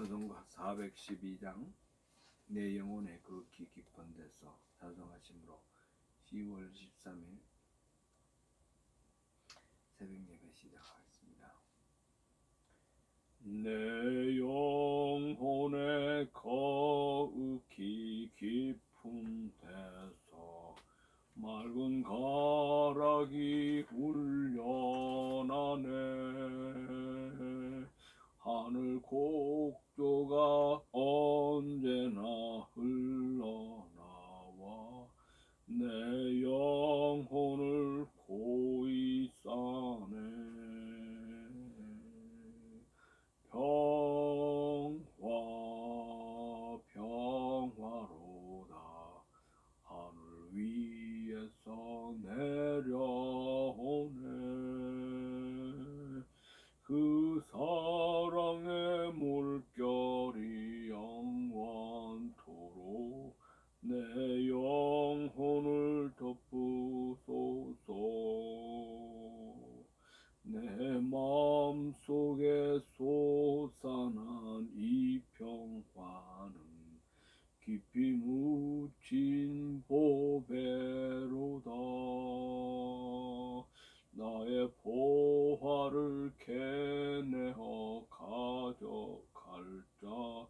찬송가 412장 내 영혼의 극히 깊은 데서 찬송하심으로 10월 13일 새벽 예배 시작하겠습니다. 내 영혼의 거룩히 깊은 데서 맑은 가락이 울려나네. 하늘 곡조가 언제나 흘러나와 내 영혼을 고이 싸네. 평화로다 하늘 위에서 내려오네. 그 사랑의 물결이 영원토록 내 영혼을 덮으소서. 내 마음속에 솟아난 이 평화는 깊이 묻힌 보배로다. 나의 보화를 캐내어 가져갈 자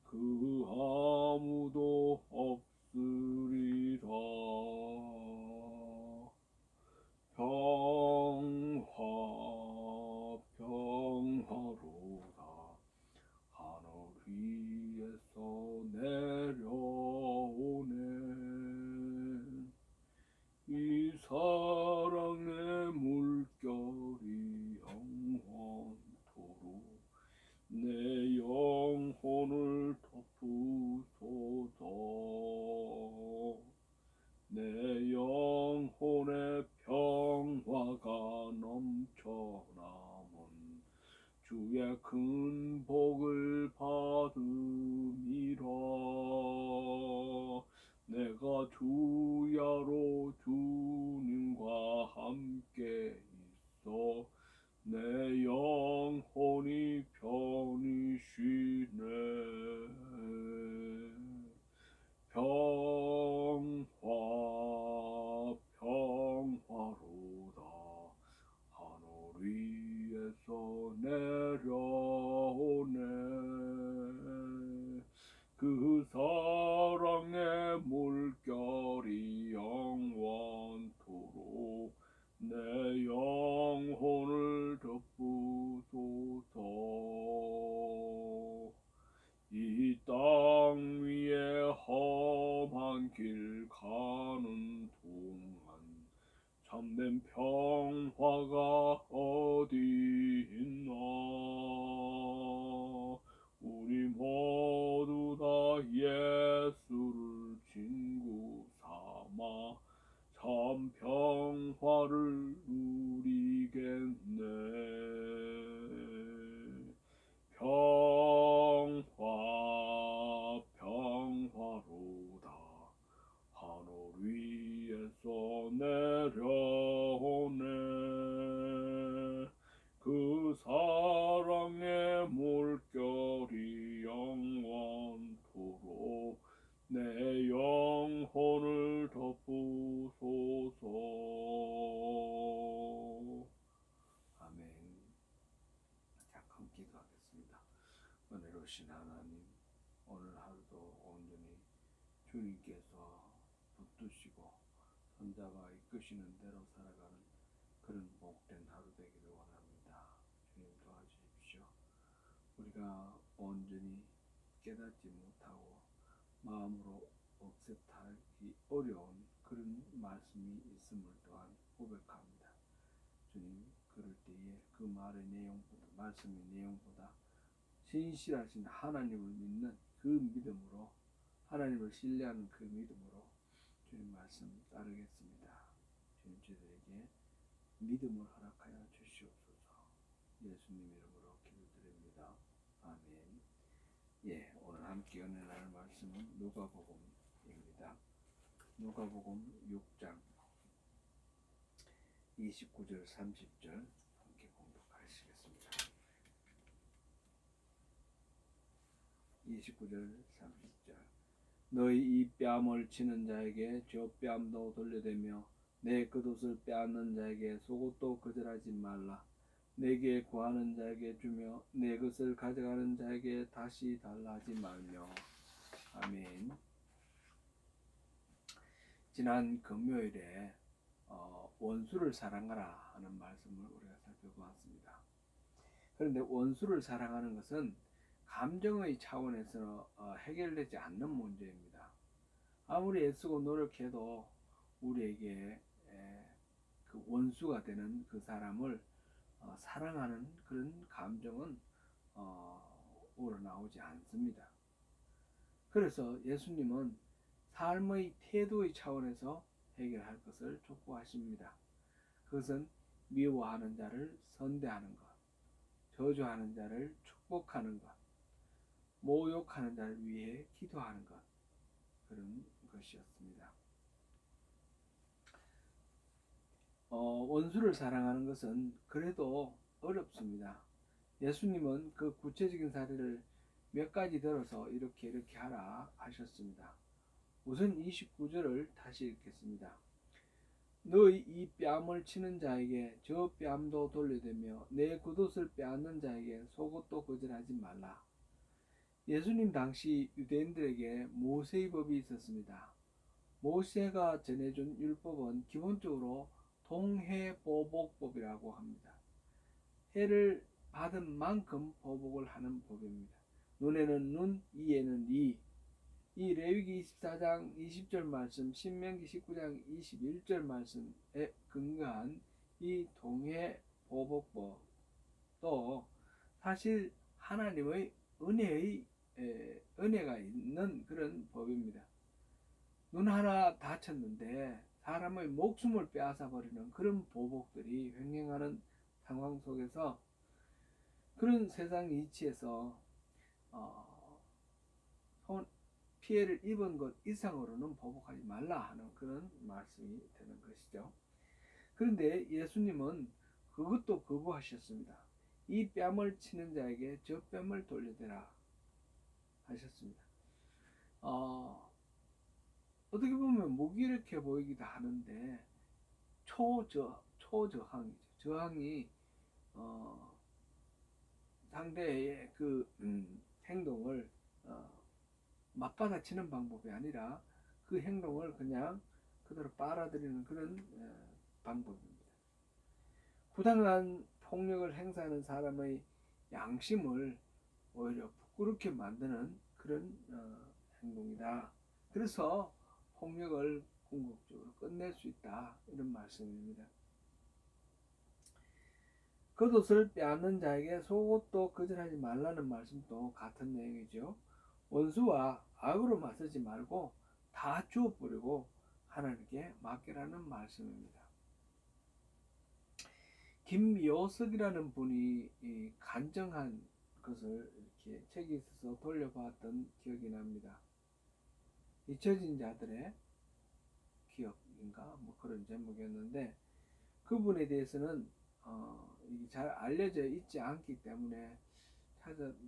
그 아무도 없으리라. 평화로다 하늘 위에서 내려오네. 이 사랑의 물결이 영원토록 내 영혼을 덮으소서. 내 영혼의 평화가 넘쳐남은 주의 큰 복을 받음이라. 내가 주야로 주님과 함께 있어 내 영혼이 편히 쉬네. 평화로다 하늘 위에서 내려오네. 그 사랑의 물결이 영원토록 내 영혼을 덮으소서. 이 땅 위에 험한 길 가는 동안 참된 평화가 어디 있나. 우리 모두 다 예수를 친구 삼아 참 평화를 누리겠네. 평화로다 하늘 위에서 내려오네. 그 사랑의 물결이 영원토록 내 영혼을 덮으소서. 아멘. 잠깐 기도하겠습니다. 은혜로우신 하나님, 오늘 하루도 온전히 주님께서 붙드시고 손잡아 이끄시는 대로 살아가는 그런 복된 하루 되기를 원합니다. 주님 도와주십시오. 우리가 온전히 깨닫지 못하고 마음으로 억셉하기 어려운 그런 말씀이 있음을 또한 고백합니다. 주님, 그럴 때에 그 말의 내용보다, 말씀의 내용보다 신실하신 하나님을 믿는 그 믿음으로, 하나님을 신뢰하는 그 믿음으로 주님 말씀 따르겠습니다. 주님, 저희들에게 믿음을 허락하여 주시옵소서. 예수님 이름으로 기도드립니다. 아멘. 오늘 함께 은혜 나눌 말씀은 누가복음입니다. 누가복음 6장 29절 30절 함께 공독하시겠습니다. 29절 30절 너희 이 뺨을 치는 자에게 저 뺨도 돌려대며 내 겉옷을 빼앗는 자에게 속옷도 거절하지 말라. 내게 구하는 자에게 주며 내 것을 가져가는 자에게 다시 달라 하지 말며. 아멘. 지난 금요일에 원수를 사랑하라 하는 말씀을 우리가 살펴보았습니다. 그런데 원수를 사랑하는 것은 감정의 차원에서 해결되지 않는 문제입니다. 아무리 애쓰고 노력해도 우리에게 그 원수가 되는 그 사람을 사랑하는 그런 감정은 우러나오지 않습니다. 그래서 예수님은 삶의 태도의 차원에서 해결할 것을 촉구하십니다. 그것은 미워하는 자를 선대하는 것, 저주하는 자를 축복하는 것, 모욕하는 자를 위해 기도하는 것, 그런 것이었습니다. 원수를 사랑하는 것은 그래도 어렵습니다. 예수님은 그 구체적인 사례를 몇 가지 들어서 이렇게 하라 하셨습니다. 우선 29절을 다시 읽겠습니다. 너희 이 뺨을 치는 자에게 저 뺨도 돌려대며 내 겉옷을 빼앗는 자에게 속옷도 거절하지 말라. 예수님 당시 유대인들에게 모세의 법이 있었습니다. 모세가 전해준 율법은 기본적으로 동해보복법이라고 합니다. 해를 받은 만큼 보복을 하는 법입니다. 눈에는 눈, 이에는 이. 이 레위기 24장 20절 말씀, 신명기 19장 21절 말씀에 근거한 이 동해보복법 또 사실 하나님의 은혜가 있는 그런 법입니다. 눈 하나 다쳤는데 사람의 목숨을 빼앗아 버리는 그런 보복들이 횡행하는 상황 속에서 그런 세상 이치에서 피해를 입은 것 이상으로는 보복하지 말라 하는 그런 말씀이 되는 것이죠. 그런데 예수님은 그것도 거부하셨습니다. 이 뺨을 치는 자에게 저 뺨을 돌려대라 하셨습니다. 어떻게 보면 무기력해 보이기도 하는데 초저항이죠. 저항이 상대의 그 행동을 맞받아치는 방법이 아니라 그 행동을 그냥 그대로 빨아들이는 그런 방법입니다. 부당한 폭력을 행사하는 사람의 양심을 오히려 부끄럽게 만드는 그런 행동이다. 그래서 폭력을 궁극적으로 끝낼 수 있다. 이런 말씀입니다. 겉옷을 빼앗는 자에게 속옷도 거절하지 말라는 말씀도 같은 내용이죠. 원수와 악으로 맞서지 말고 다 주워버리고 하나님께 맡기라는 말씀입니다. 김요석이라는 분이 간증한 것을 이렇게 책에 있어서 돌려봤던 기억이 납니다. 잊혀진 자들의 기억인가 뭐 그런 제목이었는데 그분에 대해서는 잘 알려져 있지 않기 때문에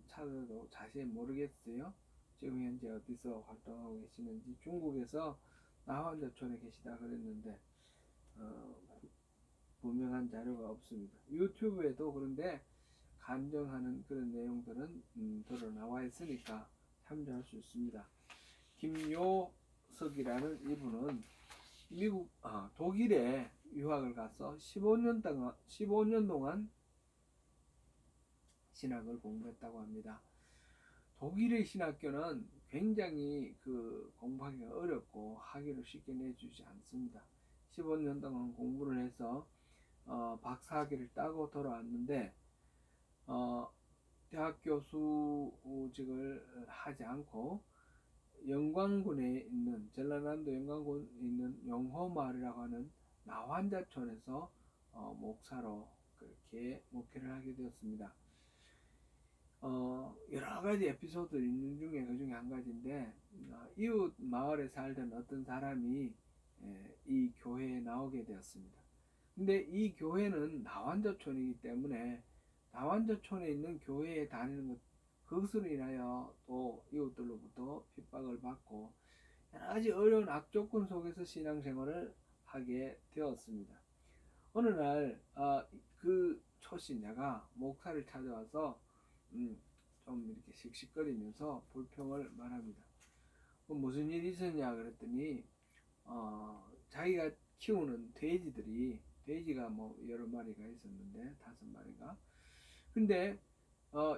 찾아도 자세히 모르겠어요. 지금 현재 어디서 활동하고 계시는지. 중국에서 나환자촌에 계시다 그랬는데 분명한 자료가 없습니다. 유튜브에도 그런데 간증하는 그런 내용들은 드러나와 있으니까 참조할 수 있습니다. 김요석이라는 이분은 독일에 유학을 가서 15년 동안 신학을 공부했다고 합니다. 독일의 신학교는 굉장히 공부하기가 어렵고 학위를 쉽게 내주지 않습니다. 15년 동안 공부를 해서 박사학위를 따고 돌아왔는데 대학 교수직을 하지 않고 영광군에 있는 전라남도 영광군에 있는 용호마을이라고 하는 나환자촌에서 목사로 그렇게 목회를 하게 되었습니다. 여러 가지 에피소드를 있는 중에 그 중에 한 가지인데 이웃 마을에 살던 어떤 사람이 이 교회에 나오게 되었습니다. 근데 이 교회는 나환자촌이기 때문에 나환자촌에 있는 교회에 다니는 것 그것으로 인하여 또 이웃들로부터 핍박을 받고 여러 가지 어려운 악조건 속에서 신앙생활을 하게 되었습니다. 어느 날 그 초신자가 목사를 찾아와서 좀 이렇게 씩씩거리면서 불평을 말합니다. 무슨 일이 있었냐 그랬더니 자기가 키우는 돼지가 뭐 여러 마리가 있었는데 5마리가. 근데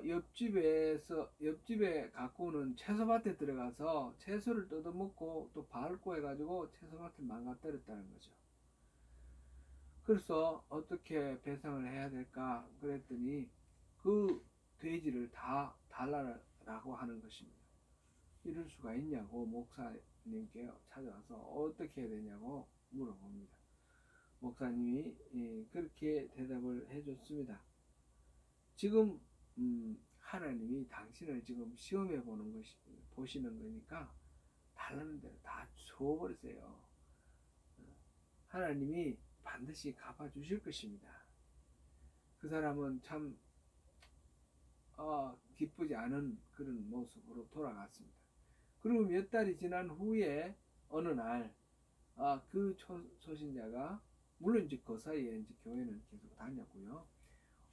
옆집에 갖고 오는 채소밭에 들어가서 채소를 뜯어먹고 또 밟고 해가지고 채소밭을 망가뜨렸다는 거죠. 그래서 어떻게 배상을 해야 될까 그랬더니 그 돼지를 다 달라라고 하는 것입니다. 이럴 수가 있냐고 목사님께 찾아와서 어떻게 해야 되냐고 물어봅니다. 목사님이 그렇게 대답을 해줬습니다. 지금 하나님이 당신을 지금 시험해 보시는 거니까 달라는 대로 다 줘버리세요. 하나님이 반드시 갚아주실 것입니다. 그 사람은 참 기쁘지 않은 그런 모습으로 돌아갔습니다. 그리고 몇 달이 지난 후에 어느 날 그 초신자가 물론 이제 그 사이에 이제 교회는 계속 다녔고요.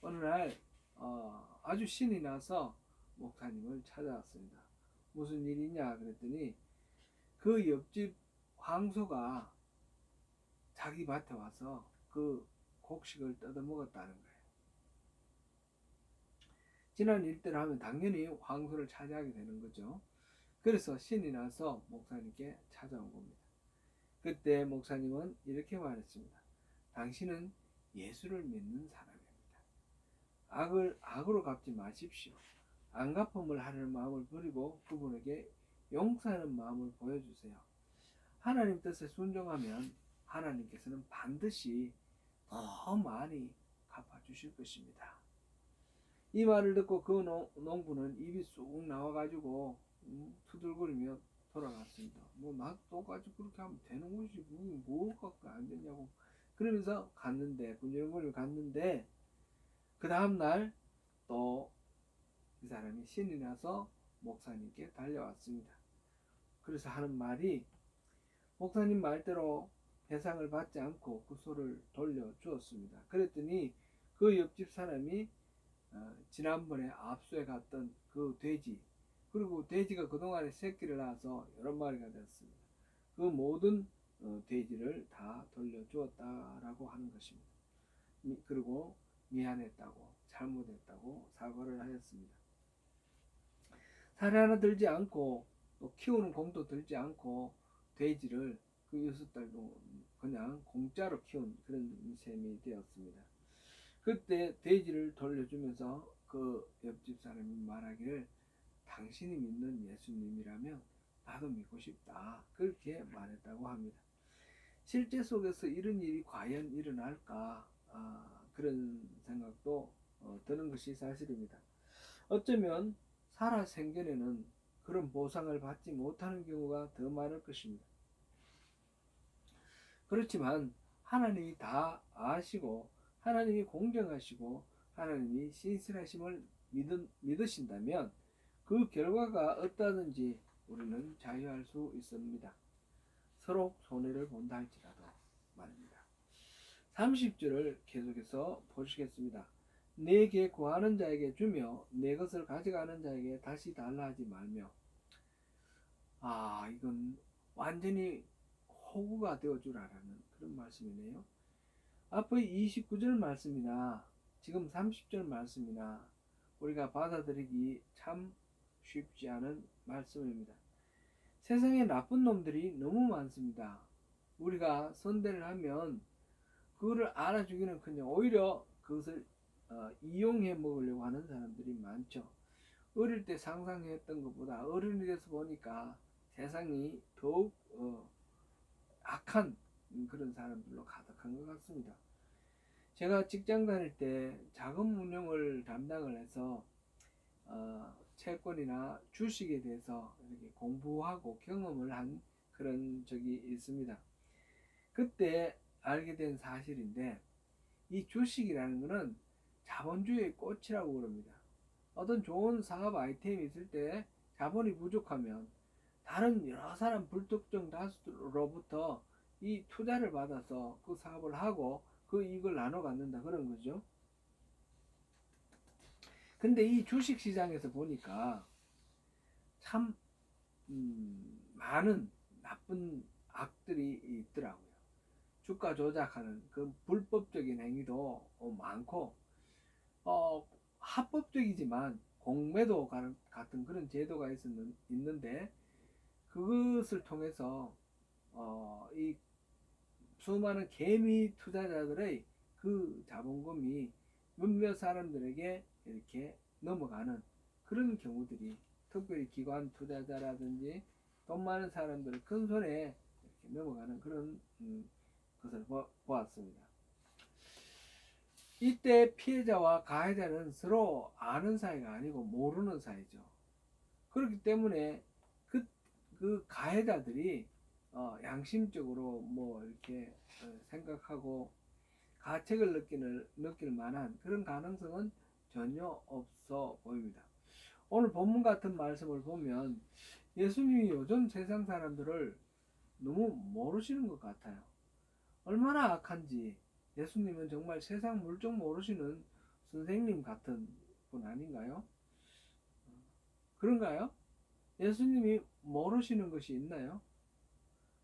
어느 날 아주 신이 나서 목사님을 찾아왔습니다. 무슨 일이냐 그랬더니 그 옆집 황소가 자기 밭에 와서 그 곡식을 뜯어 먹었다는 거예요. 지난 일대로 하면 당연히 황소를 차지하게 되는 거죠. 그래서 신이 나서 목사님께 찾아온 겁니다. 그때 목사님은 이렇게 말했습니다. 당신은 예수를 믿는 사람입니다. 악으로 갚지 마십시오. 안갚음을 하는 마음을 버리고 그분에게 용서하는 마음을 보여주세요. 하나님 뜻에 순종하면 하나님께서는 반드시 더 많이 갚아주실 것입니다. 이 말을 듣고 그 농부는 입이 쑥 나와가지고 투덜거리며 돌아갔습니다. 뭐 나도 똑같이 그렇게 하면 되는 것이 뭐가 안 되냐고 그러면서 군중거리며 갔는데 그 다음날 또 이 사람이 신이 나서 목사님께 달려왔습니다. 그래서 하는 말이 목사님 말대로 배상을 받지 않고 그 소를 돌려주었습니다. 그랬더니 그 옆집 사람이 지난번에 압수해 갔던 그 돼지 그리고 돼지가 그동안에 새끼를 낳아서 여러 마리가 되었습니다. 그 모든 돼지를 다 돌려주었다라고 하는 것입니다. 그리고 미안했다고 잘못했다고 사과를 하였습니다. 살이 하나 들지 않고 또 키우는 공도 들지 않고 돼지를 그 6달도 그냥 공짜로 키운 그런 셈이 되었습니다. 그때 돼지를 돌려주면서 그 옆집 사람이 말하기를 당신이 믿는 예수님이라면 나도 믿고 싶다 그렇게 말했다고 합니다. 실제 속에서 이런 일이 과연 일어날까 그런 생각도 드는 것이 사실입니다. 어쩌면 살아생전에는 그런 보상을 받지 못하는 경우가 더 많을 것입니다. 그렇지만 하나님이 다 아시고 하나님이 공정하시고 하나님이 신실하심을 믿으신다면 그 결과가 어떠하든지 우리는 자유할 수 있습니다. 서로 손해를 본다 할지라도 말입니다. 30절을 계속해서 보시겠습니다. 내게 구하는 자에게 주며 내 것을 가져가는 자에게 다시 달라 하지 말며. 이건 완전히 호구가 되어주라라는 그런 말씀이네요. 앞의 29절 말씀이나 지금 30절 말씀이나 우리가 받아들이기 참 쉽지 않은 말씀입니다. 세상에 나쁜 놈들이 너무 많습니다. 우리가 선대를 하면 그거를 알아주기는커녕 오히려 그것을 이용해 먹으려고 하는 사람들이 많죠. 어릴 때 상상했던 것보다 어른이 돼서 보니까 세상이 더욱 악한 그런 사람들로 가득한 것 같습니다. 제가 직장 다닐 때 자금 운용을 담당을 해서 채권이나 주식에 대해서 이렇게 공부하고 경험을 한 그런 적이 있습니다. 그때 알게 된 사실인데 이 주식이라는 것은 자본주의의 꽃이라고 그럽니다. 어떤 좋은 사업 아이템이 있을 때 자본이 부족하면 다른 여러 사람 불특정 다수로부터 이 투자를 받아서 그 사업을 하고 그 이익을 나눠 갖는다 그런 거죠. 근데 이 주식 시장에서 보니까 참 많은 나쁜 악들이 있더라고요. 주가 조작하는 그 불법적인 행위도 많고 합법적이지만 공매도 같은 그런 제도가 있는데 그것을 통해서 이 수많은 개미 투자자들의 그 자본금이 몇몇 사람들에게 이렇게 넘어가는 그런 경우들이 특별히 기관 투자자라든지 돈 많은 사람들의 큰 손에 이렇게 넘어가는 그런 것을 보았습니다. 이때 피해자와 가해자는 서로 아는 사이가 아니고 모르는 사이죠. 그렇기 때문에 그 가해자들이 양심적으로 뭐 이렇게 생각하고 가책을 느낄 만한 그런 가능성은 전혀 없어 보입니다. 오늘 본문 같은 말씀을 보면 예수님이 요즘 세상 사람들을 너무 모르시는 것 같아요. 얼마나 악한지. 예수님은 정말 세상 물정 모르시는 선생님 같은 분 아닌가요? 그런가요? 예수님이 모르시는 것이 있나요?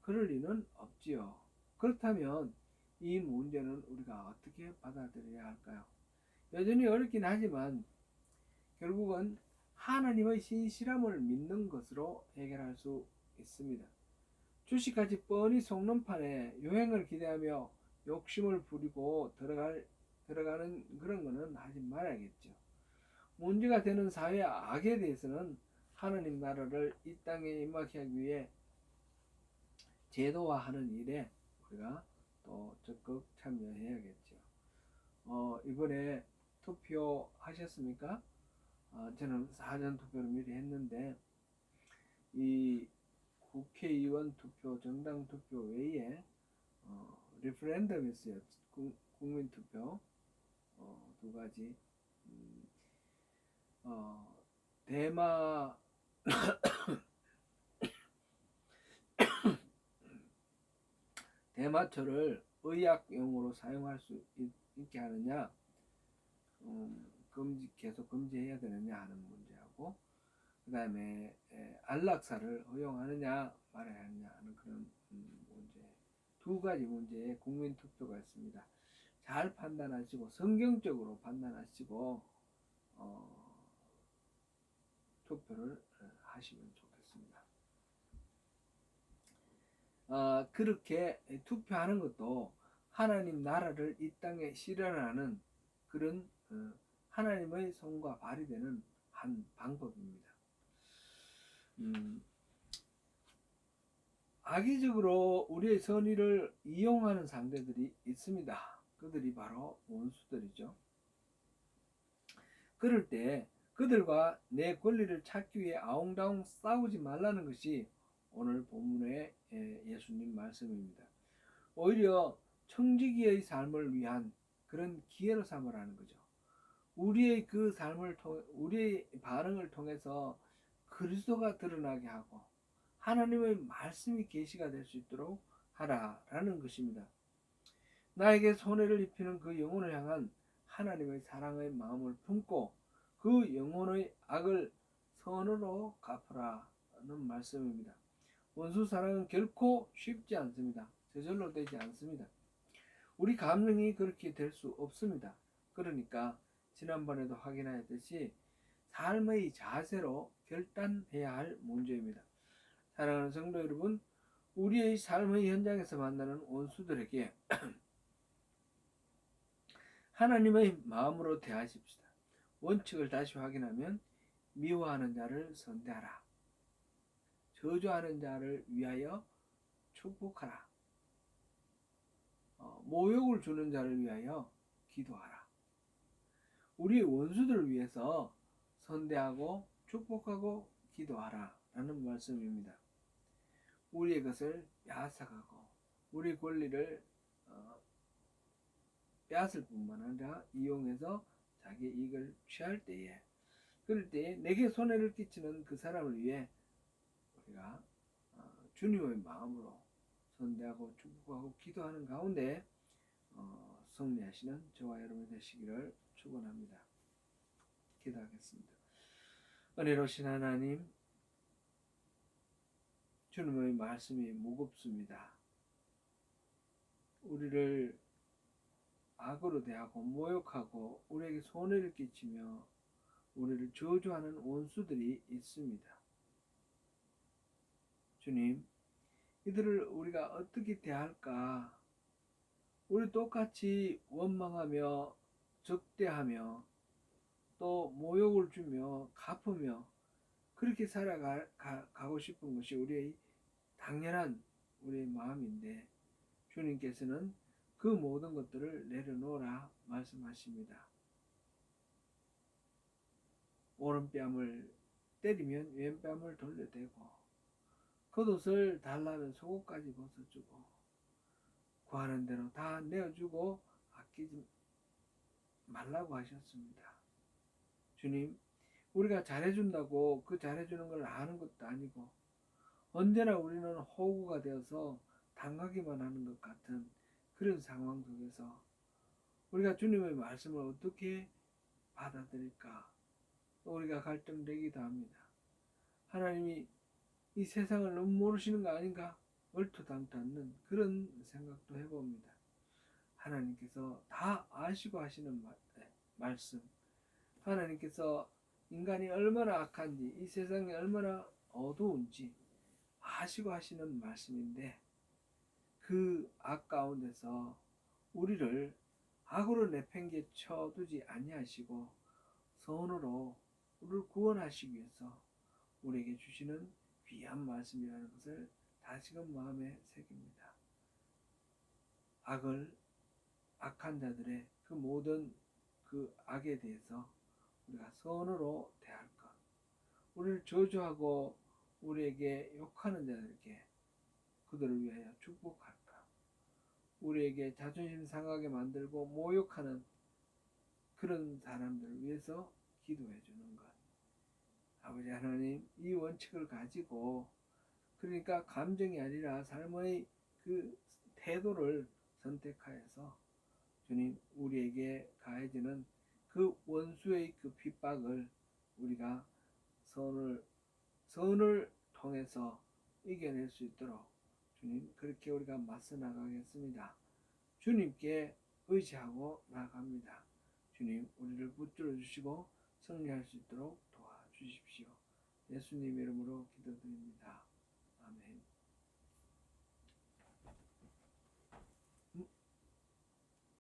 그럴 리는 없지요. 그렇다면 이 문제는 우리가 어떻게 받아들여야 할까요? 여전히 어렵긴 하지만 결국은 하나님의 신실함을 믿는 것으로 해결할 수 있습니다. 주식같이 뻔히 속는 판에 유행을 기대하며 욕심을 부리고 들어가는 그런 거는 하지 말아야겠죠. 문제가 되는 사회 악에 대해서는 하나님 나라를 이 땅에 임하게 하기 위해 제도화하는 일에 우리가 또 적극 참여해야겠죠. 이번에 투표하셨습니까? 저는 사전 투표를 미리 했는데 이 국회의원 투표, 정당 투표 외에 리퍼런덤이 있어요. 국민 투표 두 가지. 대마 대마초를 의약용으로 사용할 수 있게 하느냐, 계속 금지해야 되느냐 하는 문제하고, 그 다음에 안락사를 허용하느냐 말아야 하느냐 하는 그런 문제, 두 가지 문제에 국민 투표가 있습니다. 잘 판단하시고 성경적으로 판단하시고 투표를 하시면 좋겠습니다. 그렇게 투표하는 것도 하나님 나라를 이 땅에 실현하는 그런 하나님의 손과 발이 되는 한 방법입니다. 악의적으로 우리의 선의를 이용하는 상대들이 있습니다. 그들이 바로 원수들이죠. 그럴 때 그들과 내 권리를 찾기 위해 아웅다웅 싸우지 말라는 것이 오늘 본문의 예수님 말씀입니다. 오히려 청지기의 삶을 위한 그런 기회로 삼으라는 거죠. 우리의 그 삶을 우리의 반응을 통해서 그리스도가 드러나게 하고 하나님의 말씀이 계시가 될 수 있도록 하라라는 것입니다. 나에게 손해를 입히는 그 영혼을 향한 하나님의 사랑의 마음을 품고 그 영혼의 악을 선으로 갚으라는 말씀입니다. 원수 사랑은 결코 쉽지 않습니다. 저절로 되지 않습니다. 우리 감정이 그렇게 될 수 없습니다. 그러니까 지난번에도 확인하였듯이 삶의 자세로 결단해야 할 문제입니다. 사랑하는 성도 여러분, 우리의 삶의 현장에서 만나는 원수들에게 하나님의 마음으로 대하십시다. 원칙을 다시 확인하면 미워하는 자를 선대하라. 저주하는 자를 위하여 축복하라. 모욕을 주는 자를 위하여 기도하라. 우리 원수들을 위해서 선대하고 축복하고 기도하라 라는 말씀입니다. 우리의 것을 빼앗아가고 우리 권리를 빼앗을 뿐만 아니라 이용해서 자기 이익을 취할 때에 그럴 때 내게 손해를 끼치는 그 사람을 위해 우리가 주님의 마음으로 선대하고 축복하고 기도하는 가운데 승리하시는 저와 여러분 되시기를 축원합니다. 기도하겠습니다. 은혜로우신 하나님, 주님의 말씀이 무겁습니다. 우리를 악으로 대하고 모욕하고 우리에게 손해를 끼치며 우리를 저주하는 원수들이 있습니다. 주님, 이들을 우리가 어떻게 대할까? 우리 똑같이 원망하며 적대하며 또 모욕을 주며 갚으며 그렇게 살아가고 싶은 것이 우리의 당연한 우리의 마음인데 주님께서는 그 모든 것들을 내려놓으라 말씀하십니다. 오른뺨을 때리면 왼뺨을 돌려대고 겉옷을 달라면 속옷까지 벗어주고 구하는 대로 다 내어주고 아끼지 말라고 하셨습니다. 주님, 우리가 잘해준다고 그 잘해주는 걸 아는 것도 아니고 언제나 우리는 호구가 되어서 당하기만 하는 것 같은 그런 상황 속에서 우리가 주님의 말씀을 어떻게 받아들일까? 우리가 갈등되기도 합니다. 하나님이 이 세상을 너무 모르시는 거 아닌가? 얼토당토 않는 그런 생각도 해봅니다. 하나님께서 다 아시고 하시는 말씀, 하나님께서 인간이 얼마나 악한지, 이 세상이 얼마나 어두운지 아시고 하시는 말씀인데 그 악 가운데서 우리를 악으로 내팽개쳐 두지 아니하시고 선으로 우리를 구원하시기 위해서 우리에게 주시는 귀한 말씀이라는 것을 다시금 마음에 새깁니다. 악한 자들의 그 모든 그 악에 대해서 우리가 선으로 대할 것, 우리를 저주하고 우리에게 욕하는 자들에게 그들을 위하여 축복할까, 우리에게 자존심 상하게 만들고 모욕하는 그런 사람들을 위해서 기도해 주는 것. 아버지 하나님, 이 원칙을 가지고 그러니까 감정이 아니라 삶의 그 태도를 선택하여서 주님, 우리에게 가해지는 그 원수의 그 핍박을 우리가 선을 통해서 이겨낼 수 있도록 주님, 그렇게 우리가 맞서 나가겠습니다. 주님께 의지하고 나갑니다. 주님, 우리를 붙들어 주시고 승리할 수 있도록 도와주십시오. 예수님 이름으로 기도드립니다.